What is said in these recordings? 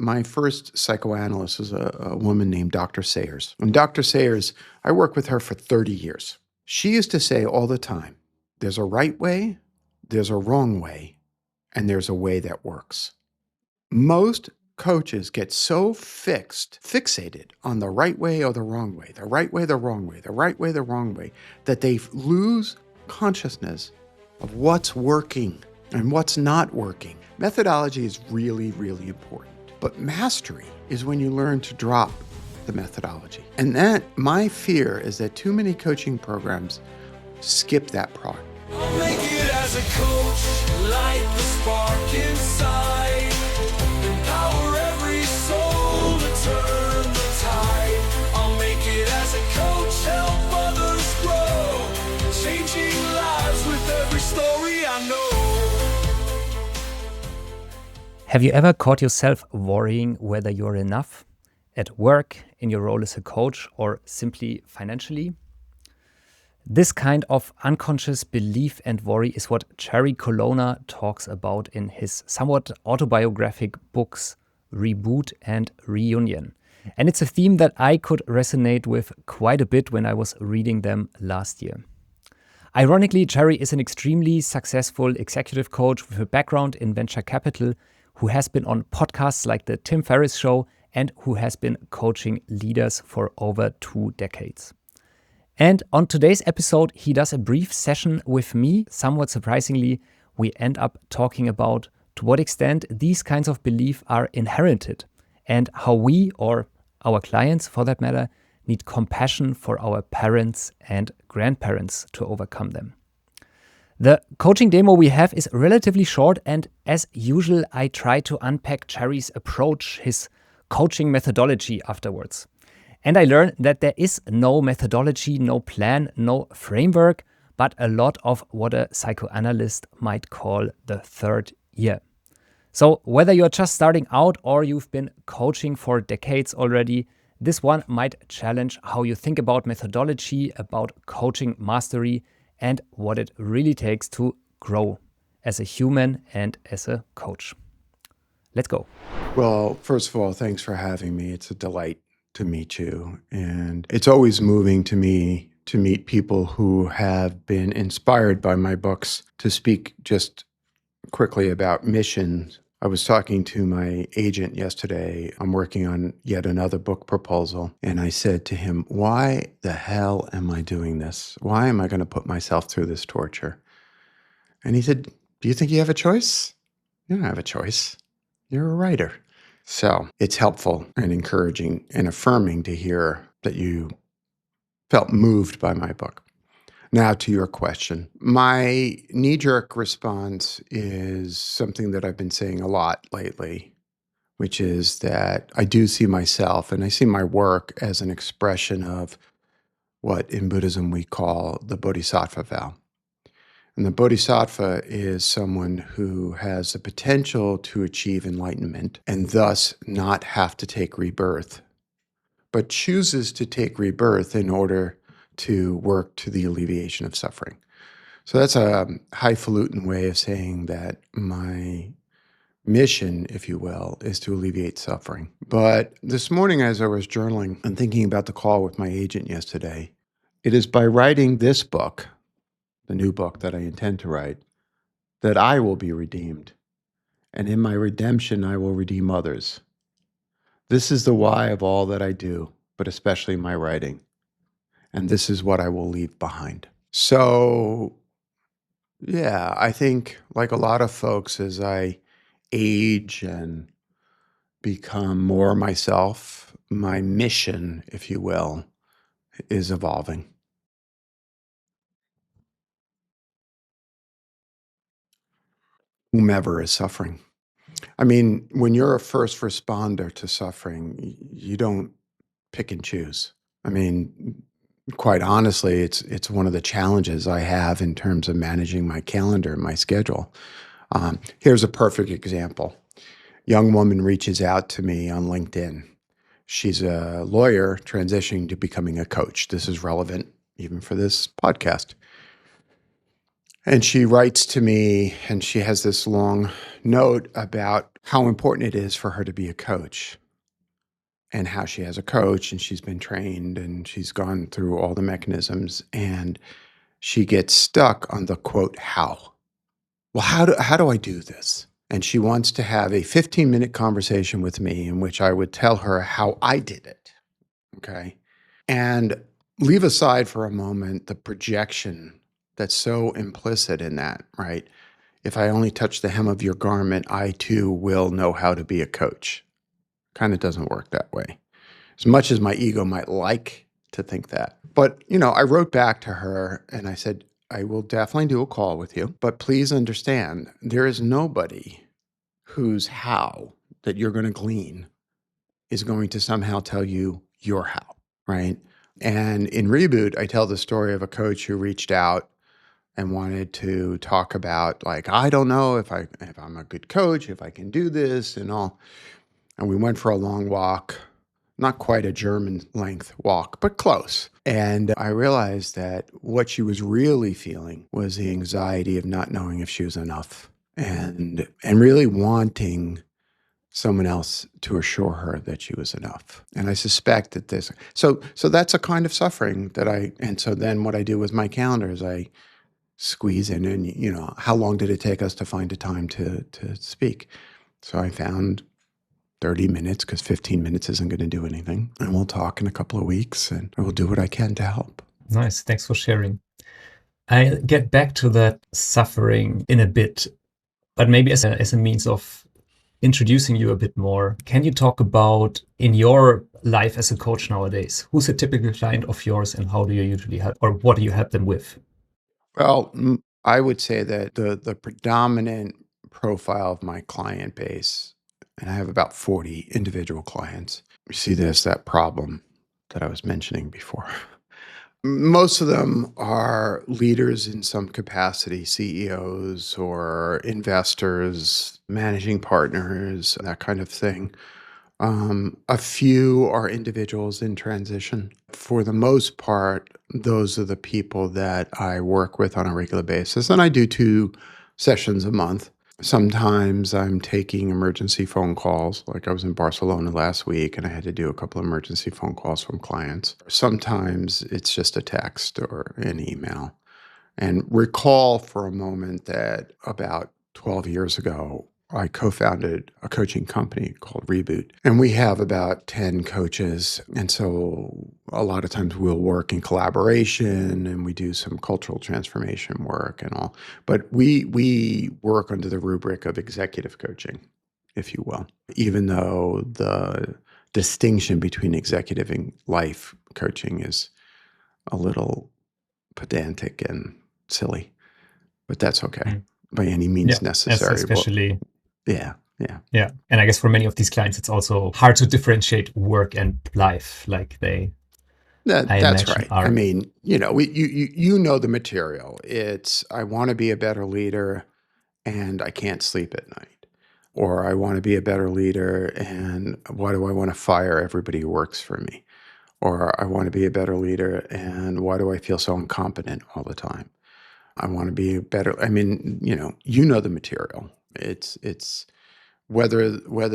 My first psychoanalyst was a woman named Dr. Sayers. And Dr. Sayers, I worked with her for 30 years. She used to say all the time, there's a right way, there's a wrong way, and there's a way that works. Most coaches get so fixated on the right way or the wrong way, the right way, the wrong way, the right way, the wrong way, that they lose consciousness of what's working and what's not working. Methodology is really, really important. But mastery is when you learn to drop the methodology. And that, my fear is that too many coaching programs skip that part. I'll make it as a coach, light the spark inside, empower every soul to turn the tide. I'll make it as a coach, help others grow, changing lives with every story I know. Have you ever caught yourself worrying whether you're enough at work, in your role as a coach, or simply financially? This kind of unconscious belief and worry is what Colonna talks about in his somewhat autobiographic books Reboot and Reunion. And it's a theme that I could resonate with quite a bit when I was reading them last year. Ironically, Jerry is an extremely successful executive coach with a background in venture capital who has been on podcasts like The Tim Ferriss Show and who has been coaching leaders for over 2 decades. And on today's episode, he does a brief session with me. Somewhat surprisingly, we end up talking about to what extent these kinds of beliefs are inherited and how we, or our clients for that matter, need compassion for our parents and grandparents to overcome them. The coaching demo we have is relatively short, and as usual, I try to unpack Jerry's approach, his coaching methodology afterwards. And I learned that there is no methodology, no plan, no framework, but a lot of what a psychoanalyst might call the third ear. So whether you're just starting out or you've been coaching for decades already, this one might challenge how you think about methodology, about coaching mastery, and what it really takes to grow as a human and as a coach. Let's go. Well, first of all, thanks for having me. It's a delight to meet you. And it's always moving to me to meet people who have been inspired by my books. To speak just quickly about missions, I was talking to my agent yesterday. I'm working on yet another book proposal. And I said to him, why the hell am I doing this? Why am I going to put myself through this torture? And he said, do you think you have a choice? You don't have a choice. You're a writer. So it's helpful and encouraging and affirming to hear that you felt moved by my book. Now to your question. My knee-jerk response is something that I've been saying a lot lately, which is that I do see myself and I see my work as an expression of what in Buddhism we call the Bodhisattva vow. And the Bodhisattva is someone who has the potential to achieve enlightenment and thus not have to take rebirth, but chooses to take rebirth in order to work to the alleviation of suffering. So that's a highfalutin way of saying that my mission, if you will, is to alleviate suffering. But this morning as I was journaling and thinking about the call with my agent yesterday, it is by writing this book, the new book that I intend to write, that I will be redeemed. And in my redemption, I will redeem others. This is the why of all that I do, but especially my writing. And this is what I will leave behind. So, yeah, I think like a lot of folks, as I age and become more myself, my mission, if you will, is evolving. Whomever is suffering. I mean, when you're a first responder to suffering, you don't pick and choose. I mean, quite honestly, it's one of the challenges I have in terms of managing my calendar, my schedule. Here's a perfect example. Young woman reaches out to me on LinkedIn. She's a lawyer transitioning to becoming a coach. This is relevant even for this podcast. And she writes to me, and she has this long note about how important it is for her to be a coach, and how she has a coach and she's been trained and she's gone through all the mechanisms, and she gets stuck on the quote, how. Well, how do I do this? And she wants to have a 15-minute conversation with me in which I would tell her how I did it. Okay. And leave aside for a moment the projection that's so implicit in that, right? If I only touch the hem of your garment, I too will know how to be a coach. Kind of doesn't work that way. As much as my ego might like to think that. But, I wrote back to her and I said, I will definitely do a call with you, but please understand there is nobody whose how that you're going to glean is going to somehow tell you your how, right? And in Reboot, I tell the story of a coach who reached out and wanted to talk about, like, I don't know if I'm a good coach, if I can do this and all. And we went for a long walk, not quite a German length walk, but close. And I realized that what she was really feeling was the anxiety of not knowing if she was enough, and really wanting someone else to assure her that she was enough. And I suspect that so that's a kind of suffering and so then what I do with my calendar is I squeeze in, and how long did it take us to find a time to speak? So I found 30 minutes, because 15 minutes isn't going to do anything. And we'll talk in a couple of weeks, and I will do what I can to help. Nice. Thanks for sharing. I'll get back to that suffering in a bit, but maybe as a means of introducing you a bit more, can you talk about, in your life as a coach nowadays, who's a typical client of yours and how do you usually help, or what do you help them with? Well, I would say that the predominant profile of my client base, and I have about 40 individual clients, you see that problem that I was mentioning before. Most of them are leaders in some capacity, CEOs or investors, managing partners, that kind of thing. A few are individuals in transition. For the most part, those are the people that I work with on a regular basis. And I do 2 sessions a month. Sometimes I'm taking emergency phone calls. Like I was in Barcelona last week and I had to do a couple of emergency phone calls from clients. Sometimes it's just a text or an email. And recall for a moment that about 12 years ago, I co-founded a coaching company called Reboot. And we have about 10 coaches. And so a lot of times we'll work in collaboration and we do some cultural transformation work and all. But we work under the rubric of executive coaching, if you will, even though the distinction between executive and life coaching is a little pedantic and silly, but that's okay by any means necessary. Especially. Yeah. And I guess for many of these clients, it's also hard to differentiate work and life. Like that's right. I mean, you know the material. It's, I want to be a better leader and I can't sleep at night. Or I want to be a better leader and why do I want to fire everybody who works for me? Or I want to be a better leader and why do I feel so incompetent all the time? I want to be better. I mean, you know the material. It's whether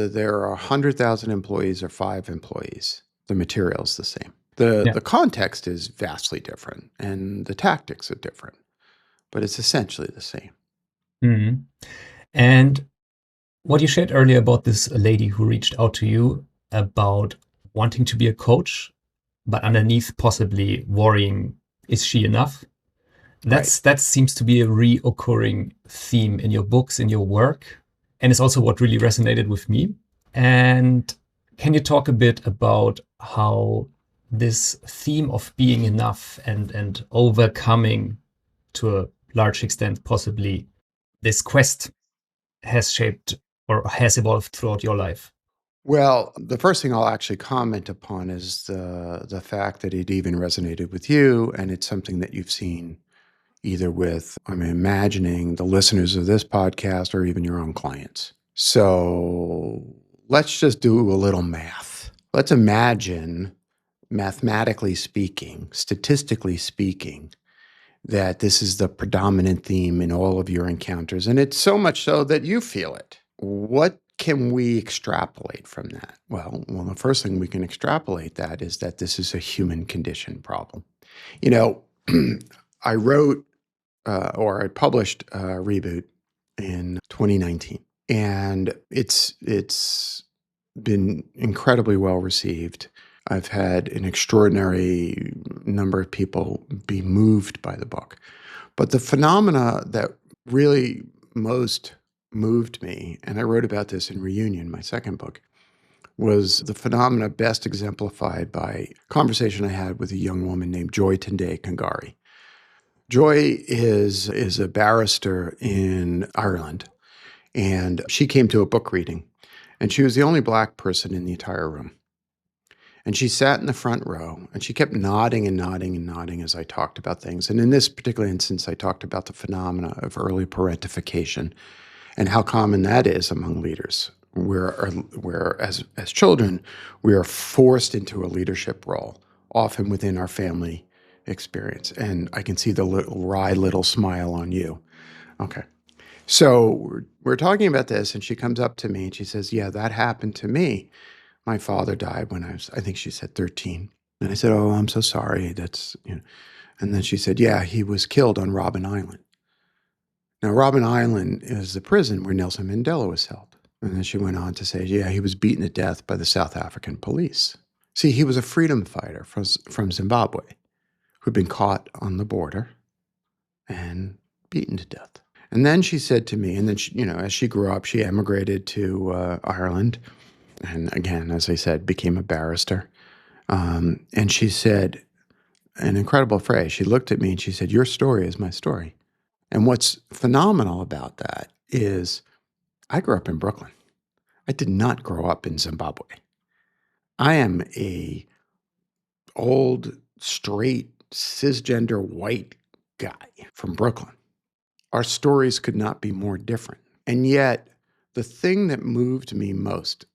there are 100,000 employees or 5 employees, the material is the same. The context is vastly different and the tactics are different, but it's essentially the same. Mm-hmm. And what you shared earlier about this lady who reached out to you about wanting to be a coach, but underneath possibly worrying, is she enough? That seems to be a reoccurring theme in your books, in your work. And it's also what really resonated with me. And can you talk a bit about how this theme of being enough and overcoming, to a large extent, possibly this quest has shaped or has evolved throughout your life? Well, the first thing I'll actually comment upon is the fact that it even resonated with you, and it's something that you've seen either with, I'm imagining, the listeners of this podcast or even your own clients. So let's just do a little math. Let's imagine, mathematically speaking, statistically speaking, that this is the predominant theme in all of your encounters, and it's so much so that you feel it. What can we extrapolate from that? Well, the first thing we can extrapolate that is that this is a human condition problem. You know, I wrote or I published Reboot in 2019, and it's been incredibly well received. I've had an extraordinary number of people be moved by the book. But the phenomena that really most moved me, and I wrote about this in Reunion, my second book, was the phenomena best exemplified by a conversation I had with a young woman named Joy Tende Kangari. Joy is a barrister in Ireland, and she came to a book reading, and she was the only Black person in the entire room. And she sat in the front row, and she kept nodding and nodding and nodding as I talked about things. And in this particular instance, I talked about the phenomena of early parentification and how common that is among leaders, where as children, we are forced into a leadership role, often within our family experience. And I can see the wry little smile on you. Okay. So we're talking about this, and she comes up to me and she says, yeah, that happened to me. My father died when I think she said 13. And I said, oh, I'm so sorry. That's, And then she said, yeah, he was killed on Robben Island. Now, Robben Island is the prison where Nelson Mandela was held. And then she went on to say, yeah, he was beaten to death by the South African police. See, he was a freedom fighter from Zimbabwe who'd been caught on the border and beaten to death. And then she said to me, and then she, as she grew up, she emigrated to Ireland. And again, as I said, became a barrister. And she said an incredible phrase. She looked at me and she said, your story is my story. And what's phenomenal about that is I grew up in Brooklyn. I did not grow up in Zimbabwe. I am a old, straight, cisgender white guy from Brooklyn. Our stories could not be more different. And yet, the thing that moved me most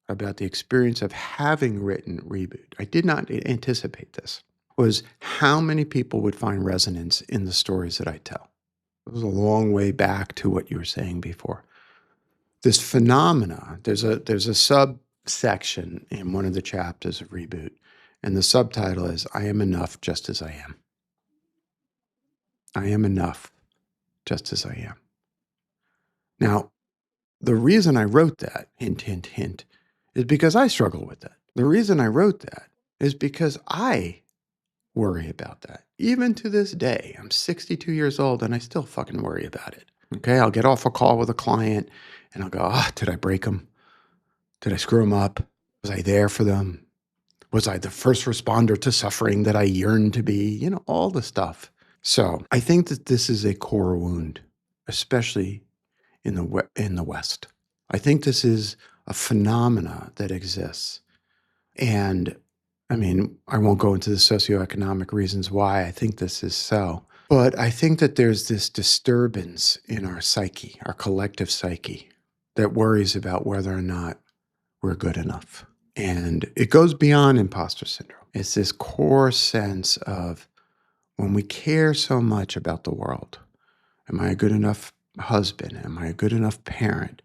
about the experience of having written Reboot, I did not anticipate this, was how many people would find resonance in the stories that I tell. It was a long way back to what you were saying before. This phenomena, there's a subsection in one of the chapters of Reboot, and the subtitle is, I am enough just as I am. I am enough just as I am. Now, the reason I wrote that, hint, hint, hint, is because I struggle with that. The reason I wrote that is because I worry about that. Even to this day, I'm 62 years old and I still fucking worry about it. Okay, I'll get off a call with a client and I'll go, did I break them? Did I screw them up? Was I there for them? Was I the first responder to suffering that I yearned to be? All the stuff. So I think that this is a core wound, especially in the West. I think this is a phenomena that exists. And I mean, I won't go into the socioeconomic reasons why I think this is so, but I think that there's this disturbance in our psyche, our collective psyche, that worries about whether or not we're good enough. And it goes beyond imposter syndrome. It's this core sense of when we care so much about the world, am I a good enough husband? Am I a good enough parent?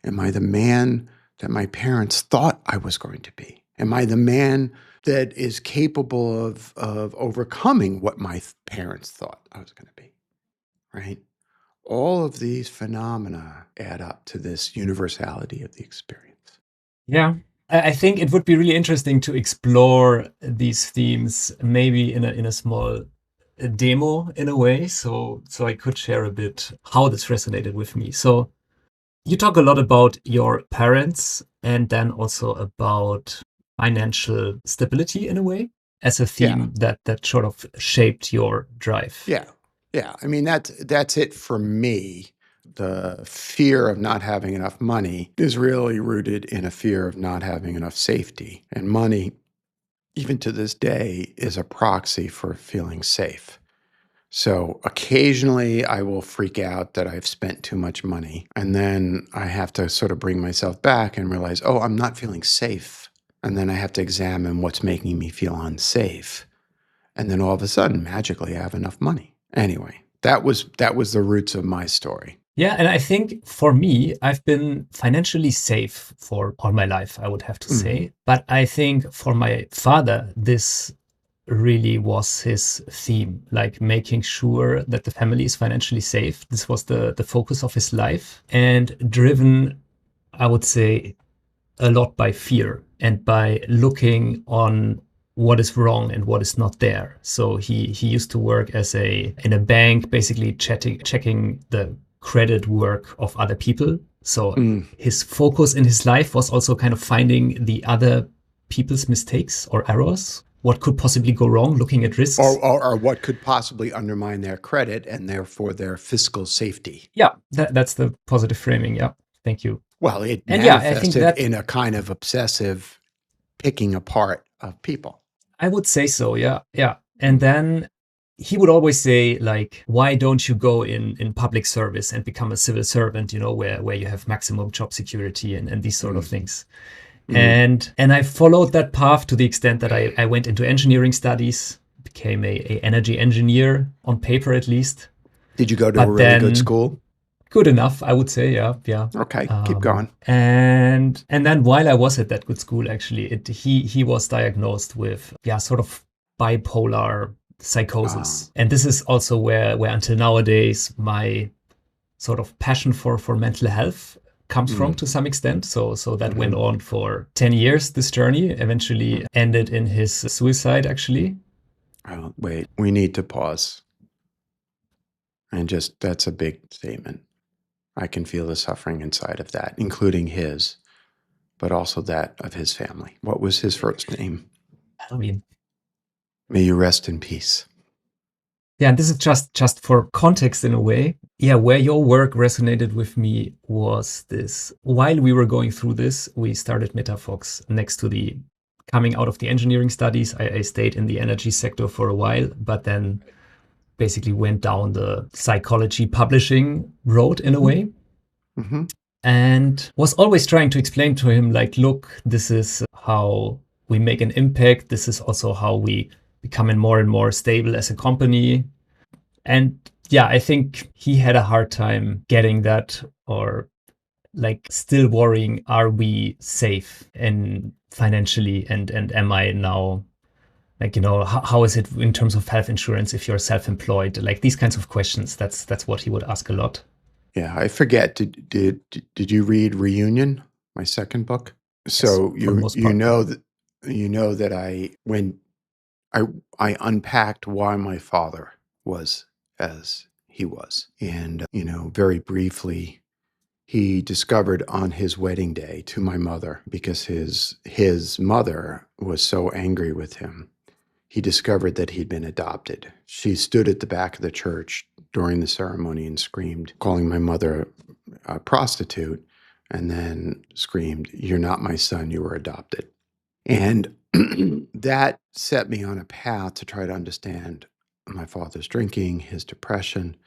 Am I the man that my parents thought I was going to be? Am I the man that is capable of overcoming what my parents thought I was going to be? Right? All of these phenomena add up to this universality of the experience. Yeah. I think it would be really interesting to explore these themes, maybe in a small demo in a way. So I could share a bit how this resonated with me. So you talk a lot about your parents and then also about financial stability in a way as a theme that sort of shaped your drive. Yeah. I mean, that's it for me. The fear of not having enough money is really rooted in a fear of not having enough safety. And money, even to this day, is a proxy for feeling safe. So occasionally I will freak out that I've spent too much money. And then I have to sort of bring myself back and realize, I'm not feeling safe. And then I have to examine what's making me feel unsafe. And then all of a sudden, magically, I have enough money. Anyway, that was the roots of my story. Yeah, and I think for me, I've been financially safe for all my life, I would have to say. But I think for my father, this really was his theme, like making sure that the family is financially safe. This was the focus of his life, and driven, I would say, a lot by fear and by looking on what is wrong and what is not there. So he used to work in a bank, basically checking the credit work of other people. So his focus in his life was also kind of finding the other people's mistakes or errors. What could possibly go wrong, looking at risks. Or what could possibly undermine their credit and therefore their fiscal safety. Yeah, that's the positive framing. Yeah, thank you. Well, it And yeah, I manifested think that in a kind of obsessive picking apart of people. I would say so. Yeah, yeah. And then he would always say, like, why don't you go in public service and become a civil servant, you know, where you have maximum job security and these sort of things. And I followed that path to the extent that I went into engineering studies, became a energy engineer on paper at least. Did you go to a really good school? Good enough, I would say. Yeah. Okay, keep going. And then while I was at that good school, actually, he was diagnosed with sort of bipolar psychosis. And this is also where until nowadays my sort of passion for mental health comes from to some extent. So that went on for 10 years, this journey, eventually ended in his suicide, actually. Oh, wait, we need to pause. And that's a big statement. I can feel the suffering inside of that, including his, but also that of his family. What was his first name? Halloween. May you rest in peace. Yeah, and this is just for context in a way. Yeah, where your work resonated with me was this. While we were going through this, we started Metafox next to the coming out of the engineering studies. I stayed in the energy sector for a while, but then basically went down the psychology publishing road in a way. And was always trying to explain to him, like, look, this is how we make an impact. This is also how we becoming more and more stable as a company. And yeah, I think he had a hard time getting that, or like still worrying, are we safe and financially, and am I now, like, you know, how is it in terms of health insurance if you're self-employed? Like these kinds of questions. That's what he would ask a lot. Yeah, I forget. Did you read Reunion, my second book? So yes, you know that I unpacked why my father was as he was. And, very briefly, he discovered on his wedding day to my mother, because his mother was so angry with him, he discovered that he'd been adopted. She stood at the back of the church during the ceremony and screamed, calling my mother a prostitute, and then screamed, "You're not my son, you were adopted." And that set me on a path to try to understand my father's drinking, his depression.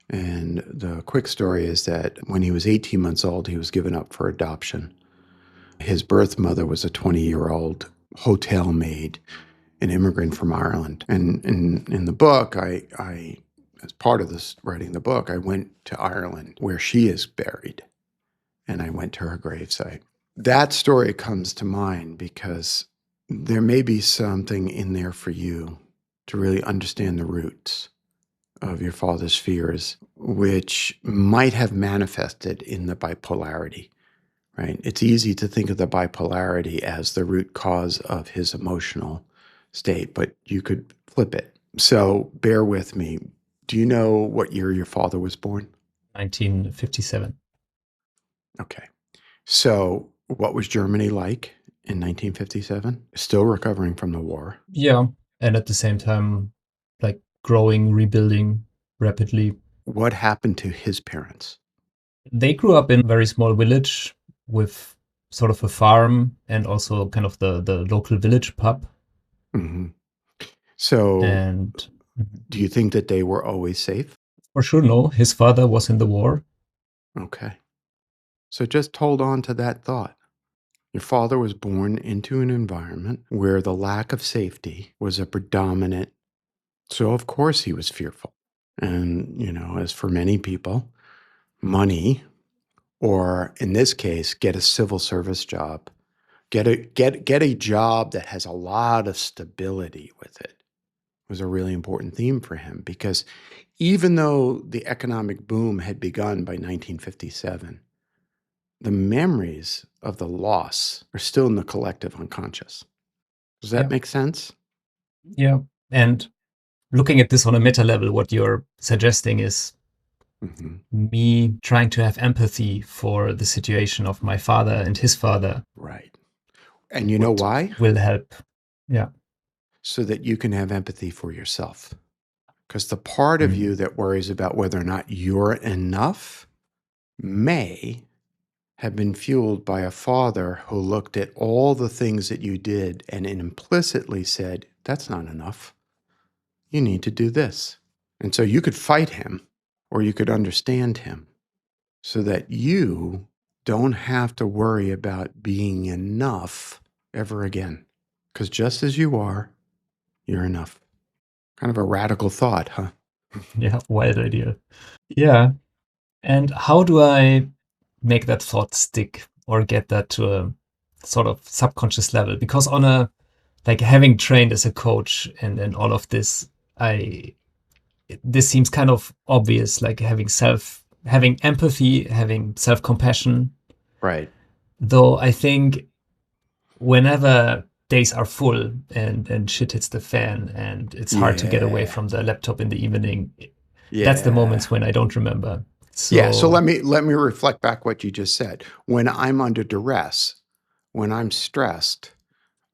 And the quick story is that when he was 18 months old, he was given up for adoption. His birth mother was a 20-year-old hotel maid, an immigrant from Ireland. And in the book, I as part of this writing the book, I went to Ireland where she is buried, and I went to her gravesite. That story comes to mind because there may be something in there for you to really understand the roots of your father's fears, which might have manifested in the bipolarity, right? It's easy to think of the bipolarity as the root cause of his emotional state, but you could flip it. So bear with me. Do you know what year your father was born? 1957. Okay. So what was Germany like in 1957? Still recovering from the war. Yeah. And at the same time, like growing, rebuilding rapidly. What happened to his parents? They grew up in a very small village with sort of a farm and also kind of the local village pub. So And do you think that they were always safe? for sure, no. His father was in the war. Okay. So just hold on to that thought. Your father was born into an environment where the lack of safety was a predominant. So of course he was fearful. And, as for many people, money, or in this case, get a civil service job, get a job that has a lot of stability with it, was a really important theme for him, because even though the economic boom had begun by 1957, the memories of the loss are still in the collective unconscious. Does that Yeah. make sense? Yeah. And looking at this on a meta level, what you're suggesting is me trying to have empathy for the situation of my father and his father. Right. And you know why? Will help. Yeah. So that you can have empathy for yourself. Because the part of you that worries about whether or not you're enough may have been fueled by a father who looked at all the things that you did and implicitly said, that's not enough. You need to do this. And so you could fight him, or you could understand him, so that you don't have to worry about being enough ever again. Because just as you are, you're enough. Kind of a radical thought, huh? Yeah, wild idea. Yeah. And how do I make that thought stick or get that to a sort of subconscious level? Because on a, like, having trained as a coach and all of this, this seems kind of obvious, like having empathy, having self-compassion. Right. Though I think whenever days are full and shit hits the fan and it's hard to get away from the laptop in the evening, that's the moments when I don't remember. So let me reflect back what you just said. When I'm under duress, when I'm stressed,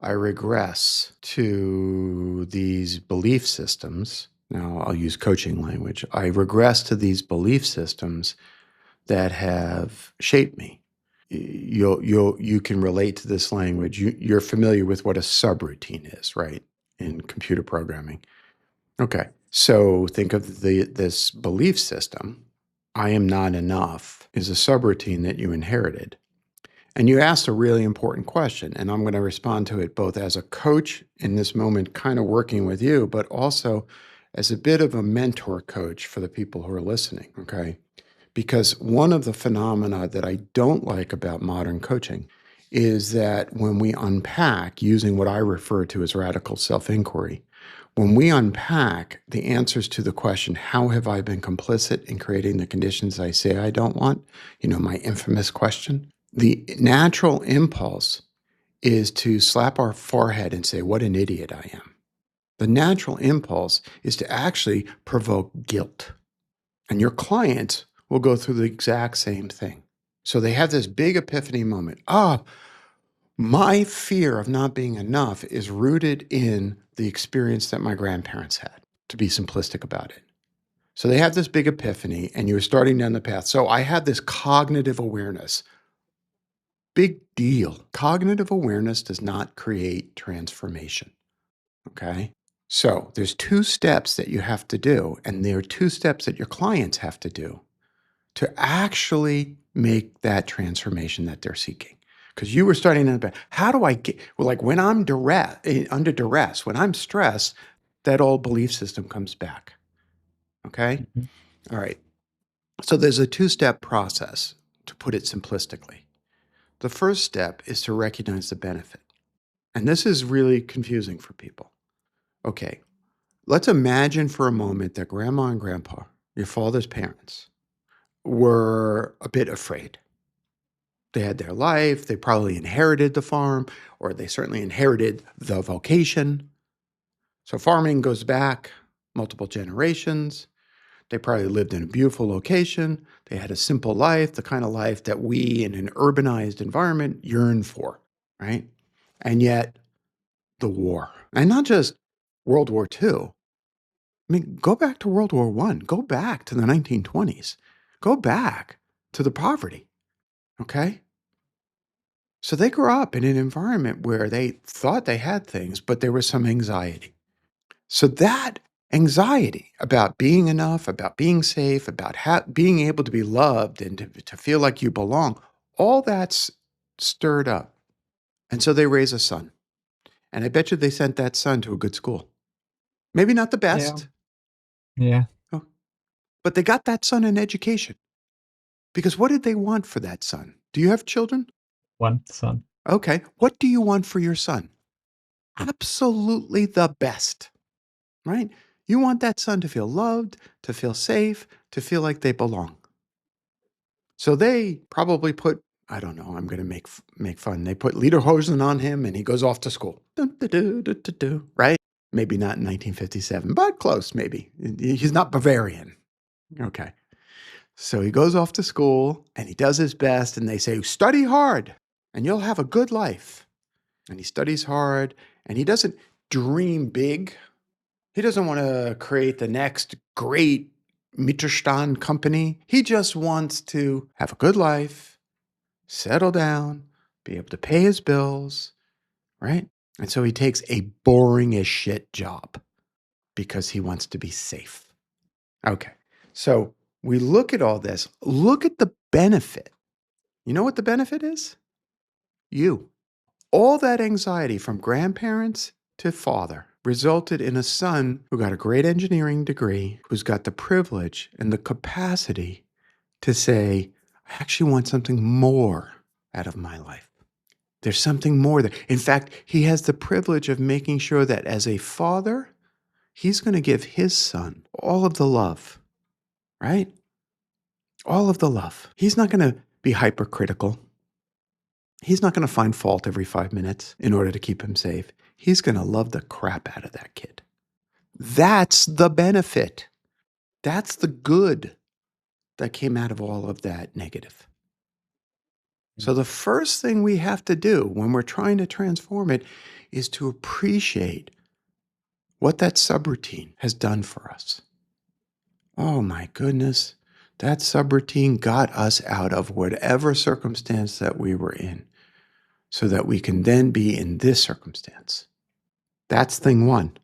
I regress to these belief systems. Now I'll use coaching language. I regress to these belief systems that have shaped me. You can relate to this language. You're familiar with what a subroutine is, right? In computer programming. Okay. So think of this belief system. I am not enough is a subroutine that you inherited. And you asked a really important question, and I'm going to respond to it both as a coach in this moment, kind of working with you, but also as a bit of a mentor coach for the people who are listening, okay? Because one of the phenomena that I don't like about modern coaching is that when we unpack using what I refer to as radical self-inquiry, when we unpack the answers to the question, how have I been complicit in creating the conditions I say I don't want? My infamous question. The natural impulse is to slap our forehead and say, what an idiot I am. The natural impulse is to actually provoke guilt. And your clients will go through the exact same thing. So they have this big epiphany moment. My fear of not being enough is rooted in the experience that my grandparents had, to be simplistic about it. So they have this big epiphany, and you're starting down the path. So I had this cognitive awareness. Big deal. Cognitive awareness does not create transformation. Okay? So there's 2 steps that you have to do, and there are 2 steps that your clients have to do to actually make that transformation that they're seeking. Because you were starting in the back. How do I get, like when I'm under duress, when I'm stressed, that old belief system comes back. Okay? All right. So there's a 2-step process, to put it simplistically. The first step is to recognize the benefit. And this is really confusing for people. Okay, let's imagine for a moment that grandma and grandpa, your father's parents, were a bit afraid. They had their life, they probably inherited the farm, or they certainly inherited the vocation. So farming goes back multiple generations. They probably lived in a beautiful location. They had a simple life, the kind of life that we in an urbanized environment yearn for, right? And yet the war, and not just World War II. I mean, go back to World War I, go back to the 1920s, go back to the poverty, okay? So they grew up in an environment where they thought they had things, but there was some anxiety. So that anxiety about being enough, about being safe, about being able to be loved and to feel like you belong, all that's stirred up. And so they raise a son. And I bet you they sent that son to a good school. Maybe not the best. Yeah. Oh, But they got that son an education. Because what did they want for that son? Do you have children? One son. Okay. What do you want for your son? Absolutely the best, right? You want that son to feel loved, to feel safe, to feel like they belong. So they probably put, I don't know, I'm going to make fun. They put lederhosen on him and he goes off to school. Right? Maybe not in 1957, but close maybe. He's not Bavarian. Okay. So he goes off to school and he does his best and they say, study hard and you'll have a good life. And he studies hard and he doesn't dream big. He doesn't want to create the next great Mittelstand company. He just wants to have a good life, settle down, be able to pay his bills, right? And so he takes a boring as shit job because he wants to be safe. Okay. So we look at all this. Look at the benefit. You know what the benefit is? You. All that anxiety from grandparents to father resulted in a son who got a great engineering degree, who's got the privilege and the capacity to say, I actually want something more out of my life. There's something more there. In fact, he has the privilege of making sure that as a father, he's going to give his son all of the love, right? All of the love. He's not going to be hypercritical. He's not going to find fault every 5 minutes in order to keep him safe. He's going to love the crap out of that kid. That's the benefit. That's the good that came out of all of that negative. So the first thing we have to do when we're trying to transform it is to appreciate what that subroutine has done for us. Oh my goodness, that subroutine got us out of whatever circumstance that we were in so that we can then be in this circumstance. That's thing one.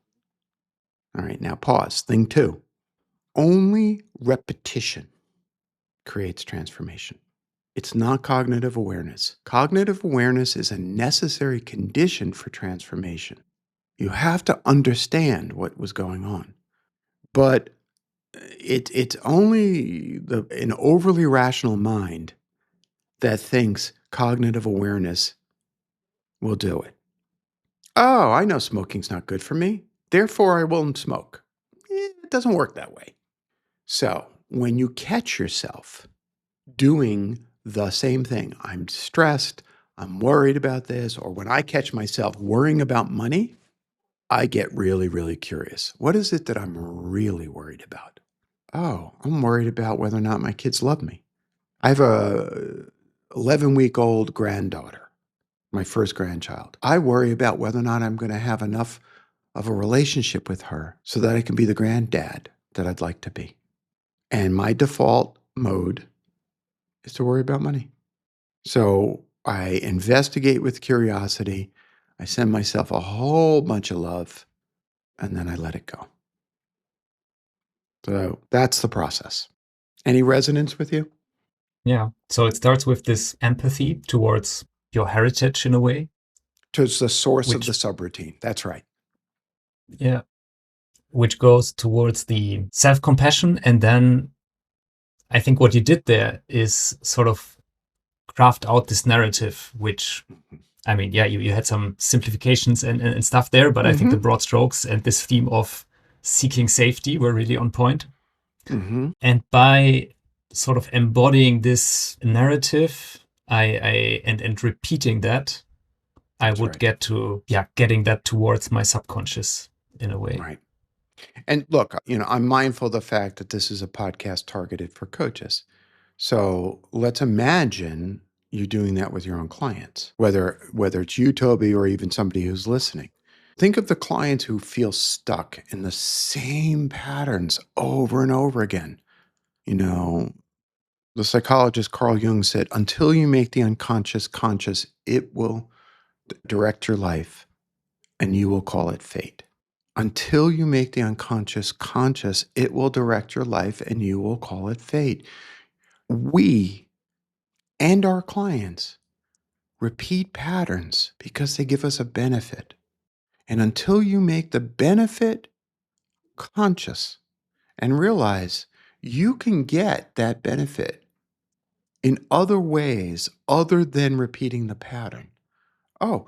All right, now pause. Thing two, only repetition creates transformation. It's not cognitive awareness. Cognitive awareness is a necessary condition for transformation. You have to understand what was going on. But it's only an overly rational mind that thinks cognitive awareness will do it. Oh, I know smoking's not good for me, therefore I won't smoke. It doesn't work that way. So when you catch yourself doing the same thing, I'm stressed, I'm worried about this, or when I catch myself worrying about money, I get really, really curious. What is it that I'm really worried about? Oh, I'm worried about whether or not my kids love me. I have a 11-week-old granddaughter, my first grandchild. I worry about whether or not I'm going to have enough of a relationship with her so that I can be the granddad that I'd like to be. And my default mode is to worry about money. So I investigate with curiosity. I send myself a whole bunch of love, and then I let it go. So that's the process. Any resonance with you? Yeah. So it starts with this empathy towards your heritage in a way. Towards the source of the subroutine. That's right. Yeah. Which goes towards the self-compassion. And then I think what you did there is sort of craft out this narrative, which, I mean, yeah, you had some simplifications and stuff there, but I think the broad strokes and this theme of seeking safety were really on point. And by sort of embodying this narrative, and repeating that, I would get to, getting that towards my subconscious in a way. Right. And look, I'm mindful of the fact that this is a podcast targeted for coaches. So let's imagine you doing that with your own clients, whether it's you, Tobi, or even somebody who's listening. Think of the clients who feel stuck in the same patterns over and over again. The psychologist Carl Jung said, until you make the unconscious conscious, it will direct your life and you will call it fate. Until you make the unconscious conscious, it will direct your life and you will call it fate. We and our clients repeat patterns because they give us a benefit. And until you make the benefit conscious and realize You can get that benefit in other ways other than repeating the pattern. Oh,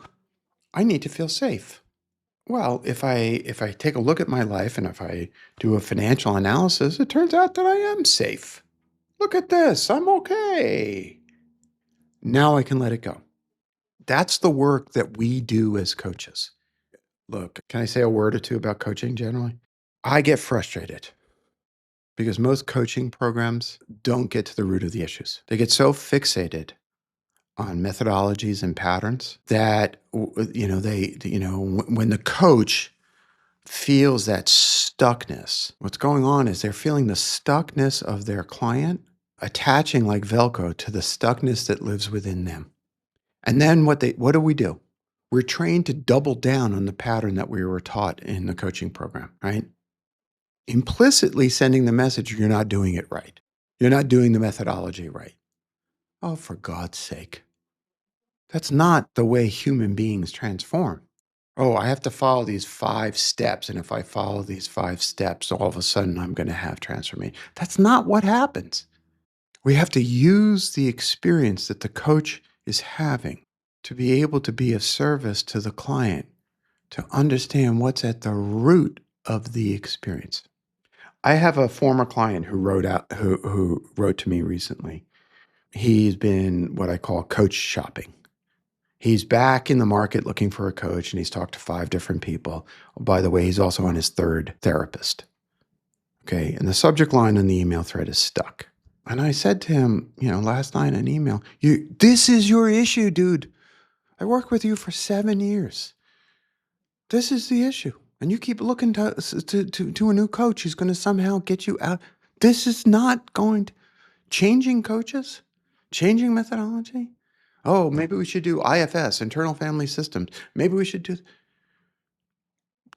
I need to feel safe. Well, if I take a look at my life and if I do a financial analysis, it turns out that I am safe. Look at this. I'm okay. Now I can let it go. That's the work that we do as coaches. Look, can I say a word or two about coaching generally? I get frustrated because most coaching programs don't get to the root of the issues. They get so fixated on methodologies and patterns that when the coach feels that stuckness, what's going on is they're feeling the stuckness of their client attaching like Velcro to the stuckness that lives within them. And then what do we do? We're trained to double down on the pattern that we were taught in the coaching program, right? Implicitly sending the message, you're not doing it right. You're not doing the methodology right. Oh, for God's sake. That's not the way human beings transform. Oh, I have to follow these 5 steps. And if I follow these 5 steps, all of a sudden I'm going to have transformation. That's not what happens. We have to use the experience that the coach is having to be able to be of service to the client, to understand what's at the root of the experience. I have a former client who wrote to me recently. He's been what I call coach shopping. He's back in the market looking for a coach, and he's talked to 5 different people. Oh, by the way, he's also on his 3rd therapist. Okay, and the subject line on the email thread is stuck. And I said to him, last night in an email, this is your issue, dude. I worked with you for 7 years. This is the issue. And you keep looking to a new coach who's going to somehow get you out. This is not going to... Changing coaches? Changing methodology? Oh, maybe we should do IFS, internal family systems. Maybe we should do...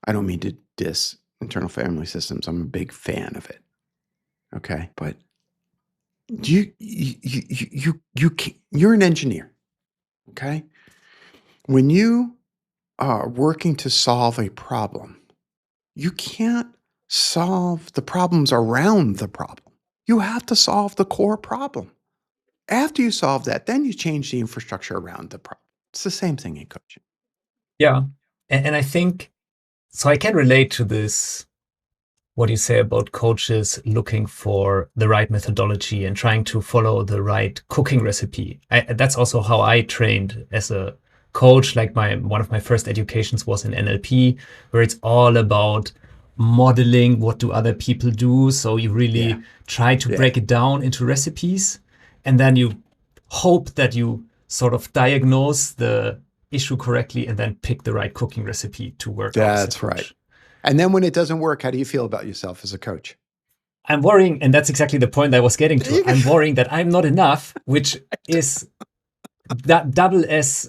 I don't mean to diss internal family systems. I'm a big fan of it. Okay, but you're an engineer. Okay? When you are working to solve a problem, you can't solve the problems around the problem. You have to solve the core problem. After you solve that, then you change the infrastructure around the problem. It's the same thing in coaching. Yeah. And I think, so I can relate to this, what you say about coaches looking for the right methodology and trying to follow the right cooking recipe. That's also how I trained as a coach. Like one of my first educations was in NLP, where it's all about modeling what do other people do. So you really try to break it down into recipes, and then you hope that you sort of diagnose the issue correctly and then pick the right cooking recipe to work. That's right. And then when it doesn't work, how do you feel about yourself as a coach? I'm worrying, and that's exactly the point I was getting to. I'm worrying that I'm not enough, which is that double as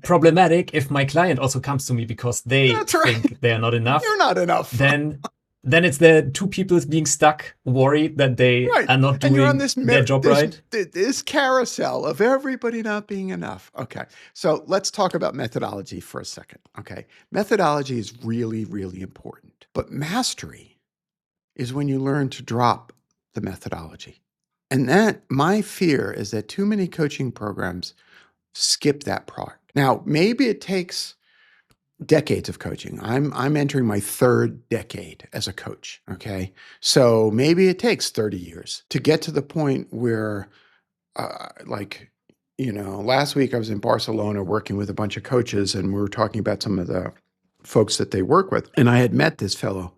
problematic if my client also comes to me because they think they're not enough. You're not enough. Then it's the 2 people being stuck, worried that they are not doing their job right. This carousel of everybody not being enough. Okay, so let's talk about methodology for a second. Okay, methodology is really, really important. But mastery is when you learn to drop the methodology. And that, my fear is that too many coaching programs skip that part. Now, maybe it takes decades of coaching. I'm entering my 3rd decade as a coach. Okay. So maybe it takes 30 years to get to the point where, last week I was in Barcelona working with a bunch of coaches, and we were talking about some of the folks that they work with. And I had met this fellow,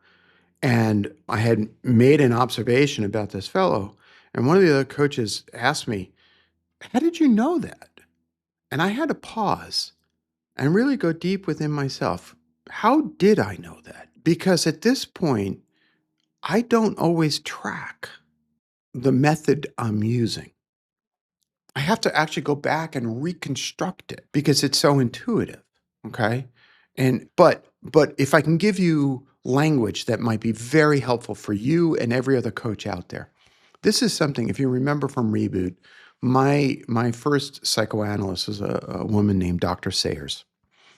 and I had made an observation about this fellow. And one of the other coaches asked me, "How did you know that?" And I had to pause and really go deep within myself. How did I know that? Because at this point, I don't always track the method I'm using. I have to actually go back and reconstruct it because it's so intuitive. Okay. But if I can give you language that might be very helpful for you and every other coach out there, this is something, if you remember from Reboot, my first psychoanalyst was a woman named Dr. Sayers.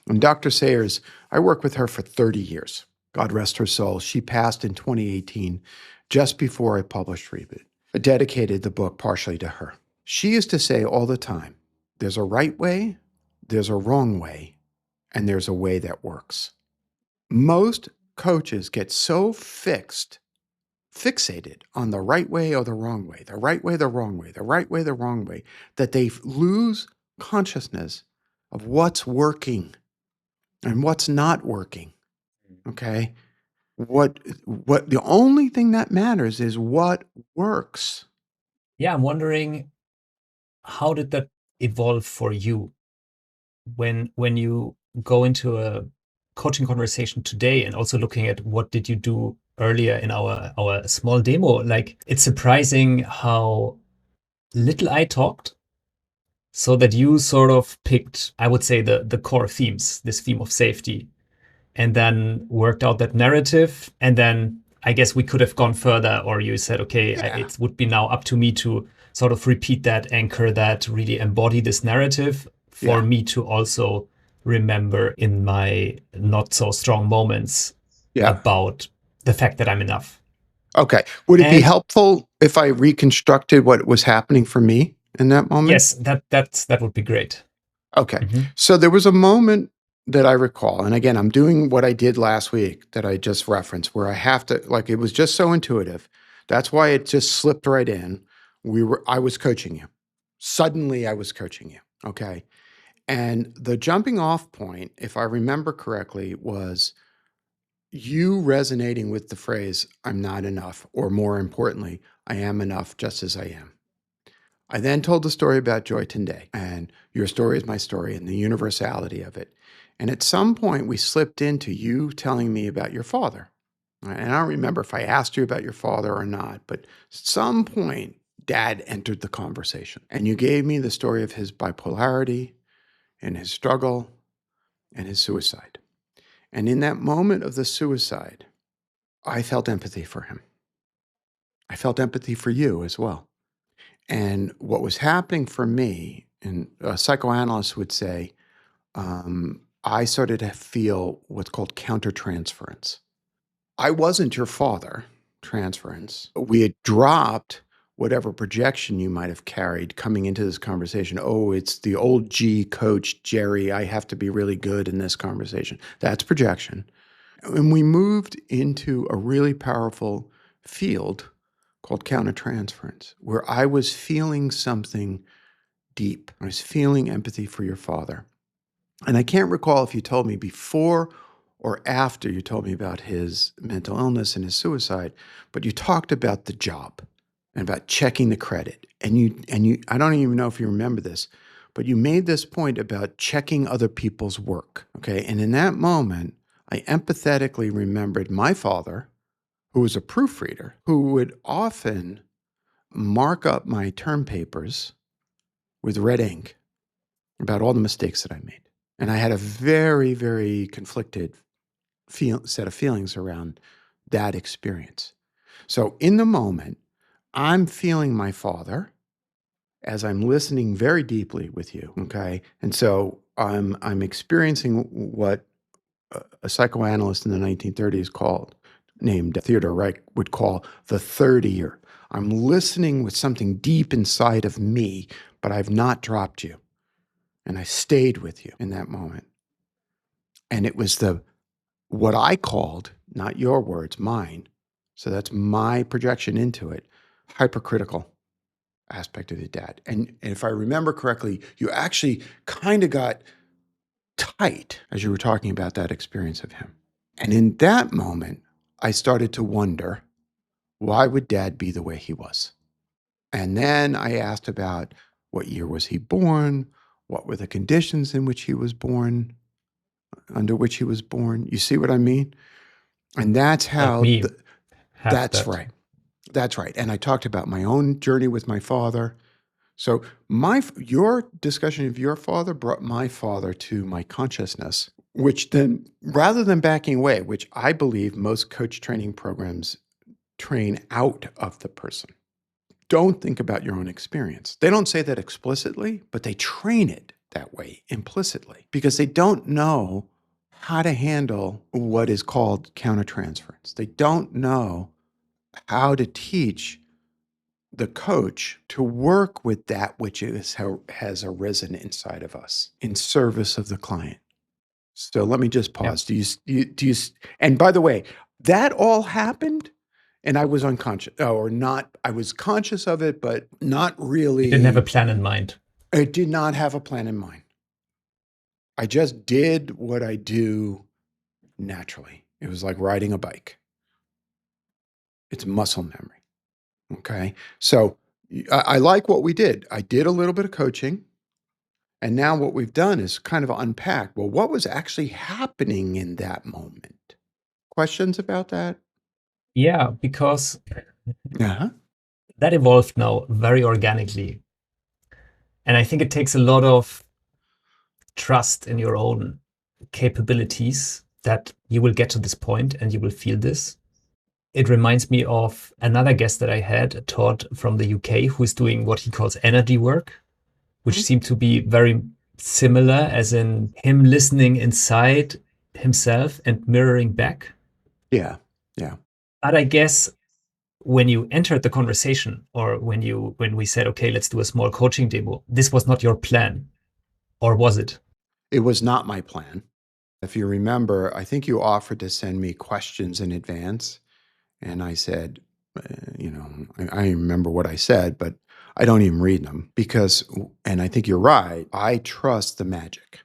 And Dr. Sayers, I worked with her for 30 years. God rest her soul. She passed in 2018, just before I published Reboot. I dedicated the book partially to her. She used to say all the time, there's a right way, there's a wrong way, and there's a way that works. Most coaches get so fixated on the right way or the wrong way, the right way, the wrong way, the right way, the wrong way, that they lose consciousness of what's working and what's not working. Okay? What the only thing that matters is what works. Yeah, I'm wondering, how did that evolve for you when you go into a coaching conversation today, and also looking at what did you do earlier in our small demo? Like, it's surprising how little I talked, so that you sort of picked, I would say, the core themes, this theme of safety, and then worked out that narrative. And then I guess we could have gone further, or you said, okay, Yeah. it would be now up to me to sort of repeat that, anchor that, really embody this narrative for Yeah. me to also remember in my not so strong moments about the fact that I'm enough. Okay. Would it be And- helpful if I reconstructed what was happening for me in that moment? Yes, that would be great. Okay. Mhm. So there was a moment that I recall, and again, I'm doing what I did last week that I just referenced, where I have to, like, it was just so intuitive. That's why it just slipped right in. I was coaching you. Suddenly I was coaching you. Okay. And the jumping off point, if I remember correctly, was you resonating with the phrase, I'm not enough, or more importantly, I am enough just as I am. I then told the story about Joy Tunde, and your story is my story and the universality of it. And at some point, we slipped into you telling me about your father. And I don't remember if I asked you about your father or not, but at some point, Dad entered the conversation. And you gave me the story of his bipolarity and his struggle and his suicide. And in that moment of the suicide, I felt empathy for him. I felt empathy for you as well. And what was happening for me, and a psychoanalyst would say, I started to feel what's called countertransference. I wasn't your father, transference. We had dropped whatever projection you might have carried coming into this conversation. Oh, it's the old G coach, Jerry. I have to be really good in this conversation. That's projection. And we moved into a really powerful field called countertransference, where I was feeling something deep. I was feeling empathy for your father. And I can't recall if you told me before or after you told me about his mental illness and his suicide, but you talked about the job and about checking the credit. And you I don't even know if you remember this, but you made this point about checking other people's work. Okay. And in that moment, I empathetically remembered my father, who was a proofreader, who would often mark up my term papers with red ink about all the mistakes that I made. And I had a very, very conflicted set of feelings around that experience. So in the moment, I'm feeling my father as I'm listening very deeply with you, okay? And so I'm experiencing what a psychoanalyst in the 1930s named Theodore Reich would call the third ear. I'm listening with something deep inside of me, but I've not dropped you. And I stayed with you in that moment. And it was what I called, not your words, mine. So that's my projection into it, hypercritical aspect of your dad. And if I remember correctly, you actually kind of got tight as you were talking about that experience of him. And in that moment, I started to wonder, why would Dad be the way he was? And then I asked about what year was he born? What were the conditions in which he was born, under which he was born? You see what I mean? And that's how, that's right. That's right. And I talked about my own journey with my father. So your discussion of your father brought my father to my consciousness, which then, rather than backing away, which I believe most coach training programs train out of the person. Don't think about your own experience. They don't say that explicitly, but they train it that way implicitly because they don't know how to handle what is called countertransference. They don't know how to teach the coach to work with that which has arisen inside of us in service of the client. So let me just Yeah. pause. And by the way, that all happened and I was unconscious or not. I was conscious of it, but not really. You didn't have a plan in mind. I did not have a plan in mind. I just did what I do naturally. It was like riding a bike. It's muscle memory. Okay. So I like what we did. I did a little bit of coaching. And now what we've done is kind of unpack, well, what was actually happening in that moment? Questions about that? Yeah, because Uh-huh. that evolved now very organically. And I think it takes a lot of trust in your own capabilities that you will get to this point and you will feel this. It reminds me of another guest that I had, Todd from the UK, who is doing what he calls energy work, which seemed to be very similar, as in him listening inside himself and mirroring back. Yeah. Yeah. But I guess when you entered the conversation, or when we said, okay, let's do a small coaching demo, this was not your plan, or was it? It was not my plan. If you remember, I think you offered to send me questions in advance. And I said, I remember what I said, but I don't even read them because, and I think you're right, I trust the magic.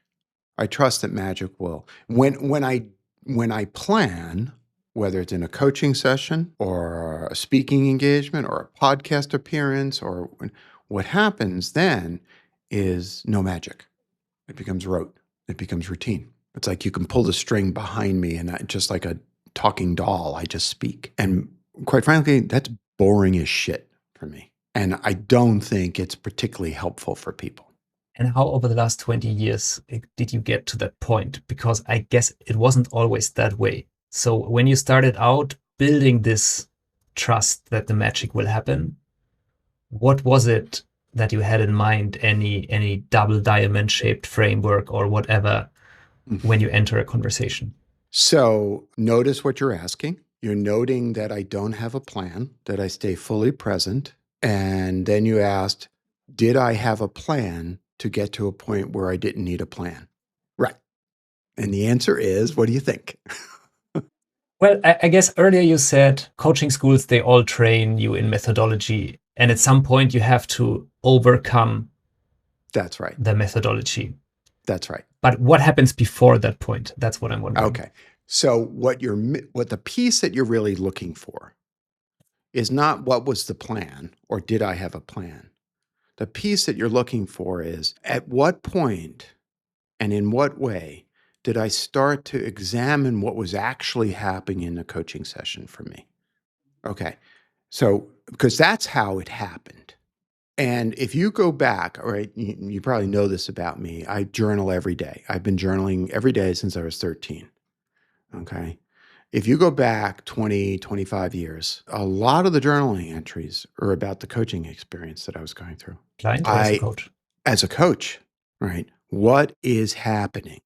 I trust that magic will. When I plan, whether it's in a coaching session or a speaking engagement or a podcast appearance, or what happens then is no magic. It becomes rote. It becomes routine. It's like you can pull the string behind me and just like a talking doll, I just speak. And quite frankly, that's boring as shit for me. And I don't think it's particularly helpful for people. And how over the last 20 years did you get to that point? Because I guess it wasn't always that way. So when you started out building this trust that the magic will happen, what was it that you had in mind? Any double diamond shaped framework or whatever when you enter a conversation? So notice what you're asking. You're noting that I don't have a plan, that I stay fully present. And then you asked, did I have a plan to get to a point where I didn't need a plan? Right. And the answer is, what do you think? Well, I guess earlier you said coaching schools, they all train you in methodology. And at some point you have to overcome That's right. the methodology. That's right. But what happens before that point? That's what I'm wondering. Okay. So what the piece that you're really looking for is not what was the plan or did I have a plan? The piece that you're looking for is at what point and in what way did I start to examine what was actually happening in the coaching session for me? Okay. So, because that's how it happened. And if you go back, all right, you probably know this about me. I journal every day. I've been journaling every day since I was 13. Okay. If you go back 20, 25 years, a lot of the journaling entries are about the coaching experience that I was going through. Client or as a coach? As a coach, right? What is happening?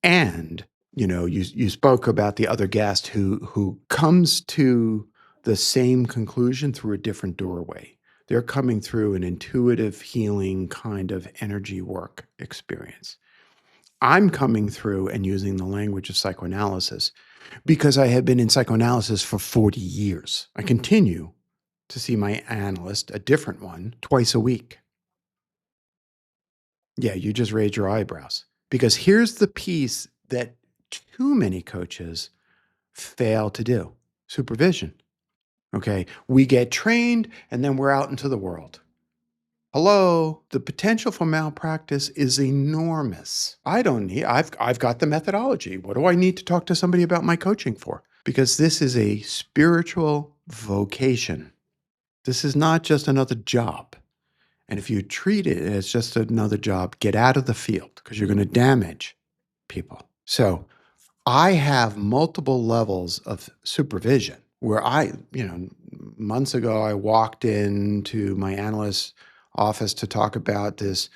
And, you spoke about the other guest who comes to the same conclusion through a different doorway. They're coming through an intuitive healing kind of energy work experience. I'm coming through and using the language of psychoanalysis because I have been in psychoanalysis for 40 years. I continue to see my analyst, a different one, twice a week. Yeah, you just raised your eyebrows. Because here's the piece that too many coaches fail to do: supervision. Okay, we get trained and then we're out into the world. Hello, the potential for malpractice is enormous. I've got the methodology. What do I need to talk to somebody about my coaching for? Because this is a spiritual vocation. This is not just another job. And if you treat it as just another job, get out of the field because you're going to damage people. So I have multiple levels of supervision where months ago, I walked into my analyst's office to talk about this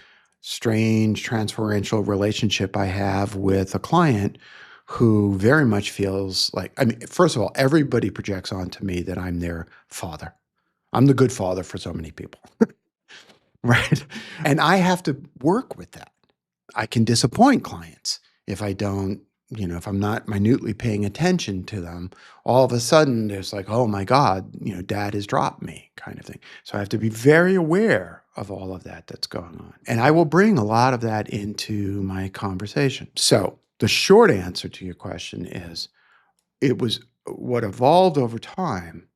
strange transferential relationship I have with a client who very much feels like, I mean, first of all, everybody projects onto me that I'm their father. I'm the good father for so many people, right? And I have to work with that. I can disappoint clients if I don't, if I'm not minutely paying attention to them. All of a sudden, there's like, oh my God, dad has dropped me kind of thing. So I have to be very aware of all of that that's going on. And I will bring a lot of that into my conversation. So the short answer to your question is, it was what evolved over time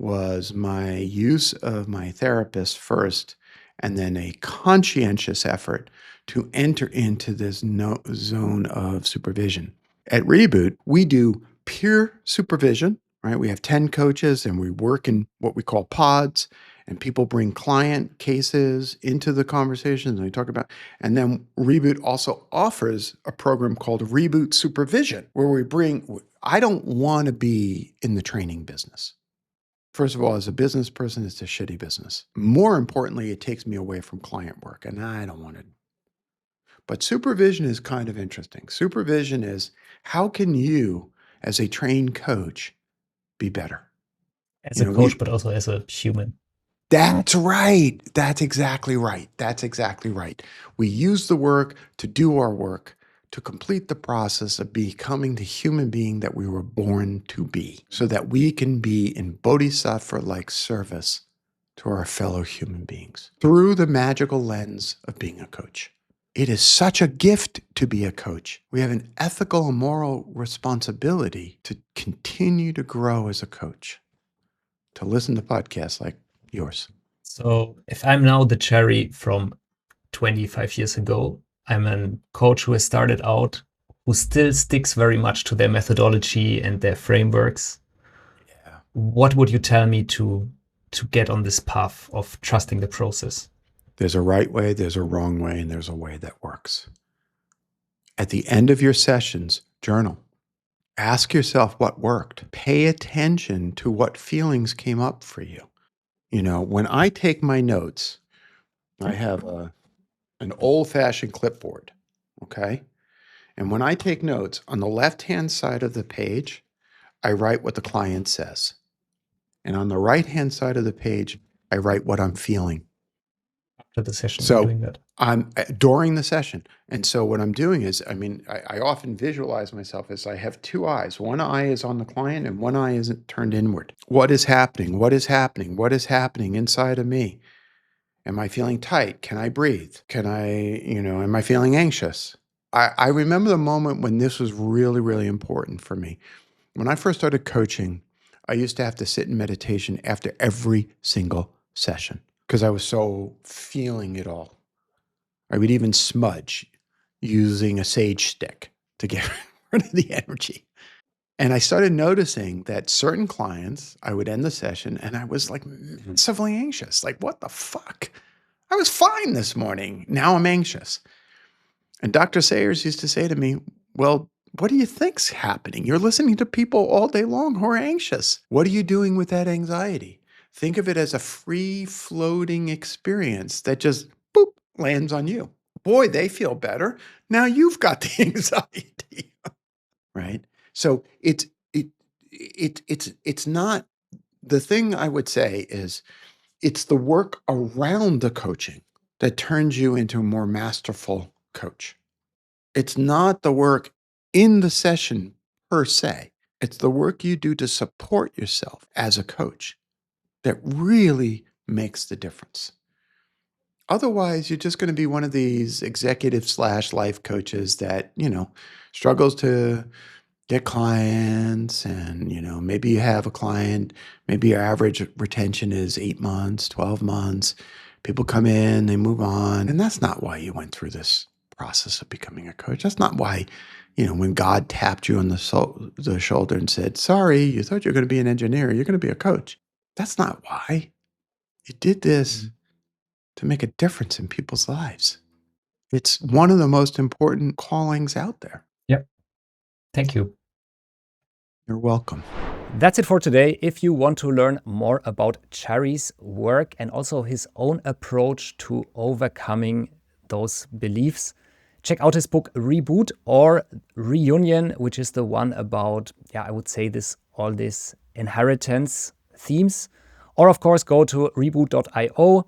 was my use of my therapist first, and then a conscientious effort to enter into this zone of supervision. At Reboot, we do peer supervision, right? We have 10 coaches and we work in what we call pods, and people bring client cases into the conversations and we talk about. And then Reboot also offers a program called Reboot Supervision, where I don't want to be in the training business. First of all, as a business person, it's a shitty business. More importantly, it takes me away from client work, and I don't want it. But supervision is kind of interesting. Supervision is, how can you, as a trained coach, be better? As a coach, but also as a human. That's right. That's exactly right. That's exactly right. We use the work to do our work, to complete the process of becoming the human being that we were born to be, so that we can be in bodhisattva-like service to our fellow human beings through the magical lens of being a coach. It is such a gift to be a coach. We have an ethical and moral responsibility to continue to grow as a coach, to listen to podcasts like yours. So if I'm now the Cherry from 25 years ago, I'm a coach who has started out, who still sticks very much to their methodology and their frameworks. Yeah. What would you tell me to get on this path of trusting the process? There's a right way, there's a wrong way, and there's a way that works. At the end of your sessions, journal. Ask yourself what worked. Pay attention to what feelings came up for you. When I take my notes, I have an old-fashioned clipboard, okay? And when I take notes, on the left-hand side of the page, I write what the client says. And on the right-hand side of the page, I write what I'm feeling. After the session, So doing that. I'm during the session. And so what I'm doing is, I often visualize myself as I have two eyes. One eye is on the client and one eye is turned inward. What is happening? What is happening? What is happening inside of me? Am I feeling tight? Can I breathe? Am I feeling anxious? I remember the moment when this was really, really important for me. When I first started coaching, I used to have to sit in meditation after every single session because I was so feeling it all. I would even smudge using a sage stick to get rid of the energy. And I started noticing that certain clients, I would end the session and I was like massively anxious. Like, what the fuck? I was fine this morning. Now I'm anxious. And Dr. Sayers used to say to me, well, what do you think's happening? You're listening to people all day long who are anxious. What are you doing with that anxiety? Think of it as a free-floating experience that just, boop, lands on you. Boy, they feel better. Now you've got the anxiety, right? So it's not, the thing I would say is, it's the work around the coaching that turns you into a more masterful coach. It's not the work in the session per se. It's the work you do to support yourself as a coach that really makes the difference. Otherwise, you're just going to be one of these executive/life coaches that, struggles to get clients, and, maybe you have a client, maybe your average retention is 8 months, 12 months. People come in, they move on. And that's not why you went through this process of becoming a coach. That's not why, when God tapped you on the shoulder and said, sorry, you thought you were going to be an engineer, you're going to be a coach. That's not why. You did this to make a difference in people's lives. It's one of the most important callings out there. Yep. Thank you. You're welcome. That's it for today. If you want to learn more about Cherry's work and also his own approach to overcoming those beliefs, check out his book Reboot or Reunion, which is the one about, I would say all this inheritance themes. Or of course, go to reboot.io.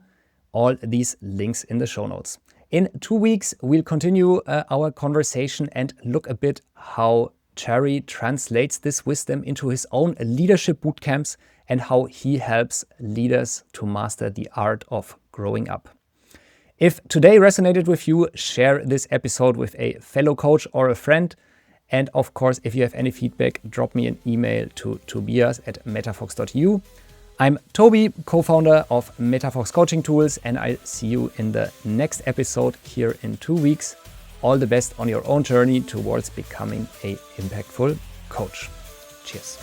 All these links in the show notes. In 2 weeks, we'll continue our conversation and look a bit how Jerry translates this wisdom into his own leadership bootcamps and how he helps leaders to master the art of growing up. If today resonated with you, share this episode with a fellow coach or a friend. And of course, if you have any feedback, drop me an email to tobias@metafox.eu. I'm Tobi, co-founder of Metafox Coaching Tools, and I'll see you in the next episode here in 2 weeks. All the best on your own journey towards becoming an impactful coach. Cheers.